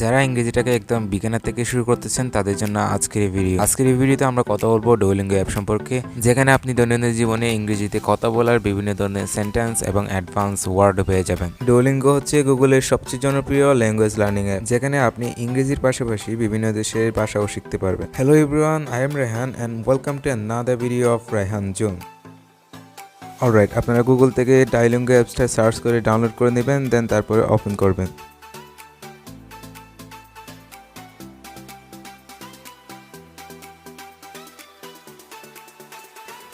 যারা ইংরেজিটাকে একদম বিগিনার থেকে শুরু করতেছেন তাদের জন্য আজকের এই ভিডিওতে আমরা কথা বলবো ডুওলিঙ্গো অ্যাপ সম্পর্কে, যেখানে আপনি দৈনন্দিন জীবনে ইংরেজিতে কথা বলার বিভিন্ন ধরনের সেন্টেন্স এবং অ্যাডভান্স ওয়ার্ড পেয়ে যাবেন। ডুওলিঙ্গো হচ্ছে গুগলের সবচেয়ে জনপ্রিয় ল্যাঙ্গুয়েজ লার্নিং অ্যাপ, যেখানে আপনি ইংরেজির পাশাপাশি বিভিন্ন দেশের ভাষাও শিখতে পারবেন। Hello everyone, I am Rehan and welcome to another video of Raihan zone. Alright, আপনারা গুগল থেকে ডুওলিঙ্গো অ্যাপসটা সার্চ করে ডাউনলোড করে নেবেন, দেন তারপরে ওপেন করবেন।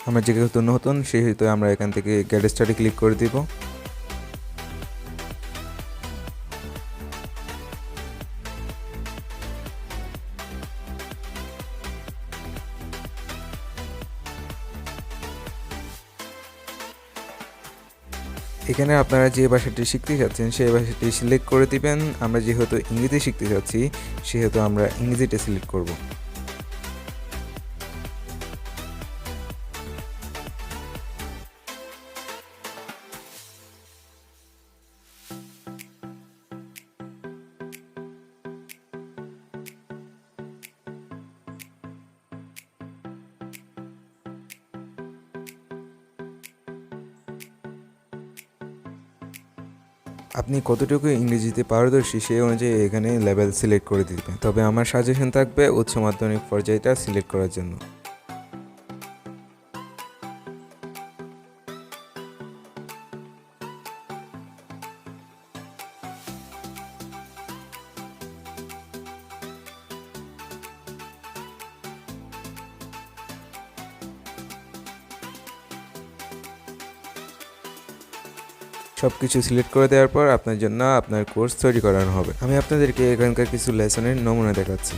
আমরা যেহেতু নতুন সেহেতু আমরা এখান থেকে গেট স্টার্টে ক্লিক করে দিব। এখানে আপনারা যে ভাষাটি শিখতে চাচ্ছেন সেই ভাষাটি সিলেক্ট করে দিবেন। আমরা যেহেতু ইংরেজি শিখতে চাচ্ছি সেহেতু আমরা ইংরেজিটা সিলেক্ট করব। আপনি কতটুকু ইংরেজিতে পারদর্শী সেই অনুযায়ী এখানে লেভেল সিলেক্ট করে দিবেন। তবে আমার সাজেশন থাকবে উচ্চ মাধ্যমিক পর্যায়টা সিলেক্ট করার জন্য। সবকিছু সিলেক্ট করে দেওয়ার পর আপনার জন্য আপনার কোর্স তৈরি করানো হবে। আমি আপনাদেরকে এখানকার কিছু লেসনের নমুনা দেখাচ্ছি।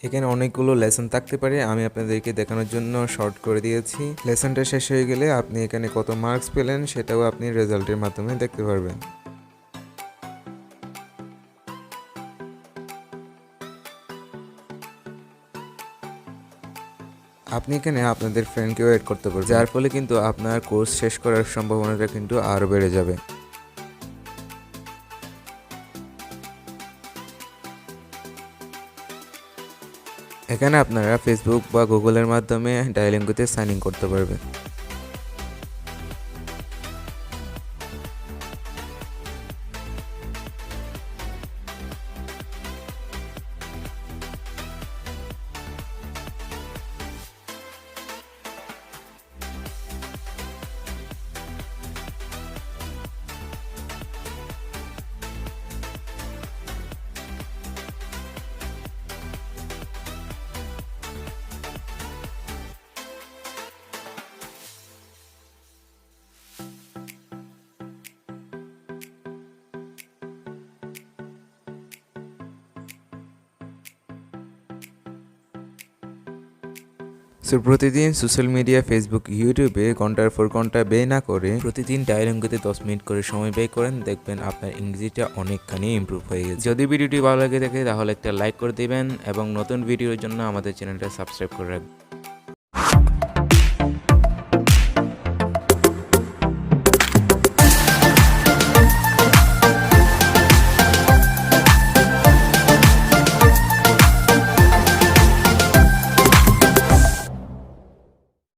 এখানে অনেকগুলো লেসন থাকতে পারে, আমি আপনাদেরকে দেখানোর জন্য শর্ট করে দিয়েছি। লেসনটা শেষ হয়ে গেলে আপনি এখানে কত মার্কস পেলেন সেটাও আপনি রেজাল্টের মাধ্যমে দেখতে পারবেন। আপনি এখানে আপনাদের ফ্রেন্ডকেও এড করতে পারবেন, যার ফলে কিন্তু আপনার কোর্স শেষ করার সম্ভাবনাটা কিন্তু আরও বেড়ে যাবে। এখানে আপনারা ফেসবুক বা গুগলের মাধ্যমে ডুওলিঙ্গোতে সাইন ইন করতে পারবেন। প্রতিদিন সোশ্যাল মিডিয়া ফেসবুক ইউটিউবে ঘন্টার পর ঘন্টা ব্যয় না করে প্রতিদিন ডুওলিঙ্গোতে 10 মিনিট করে সময় ব্যয় করেন, দেখবেন আপনার ইংরেজিটা অনেকখানি ইমপ্রুভ হয়ে গেছে। যদি ভিডিওটি ভালো লাগে থাকে তাহলে একটা লাইক করে দিবেন এবং নতুন ভিডিওর জন্য আমাদের চ্যানেলটা সাবস্ক্রাইব করে রাখবেন।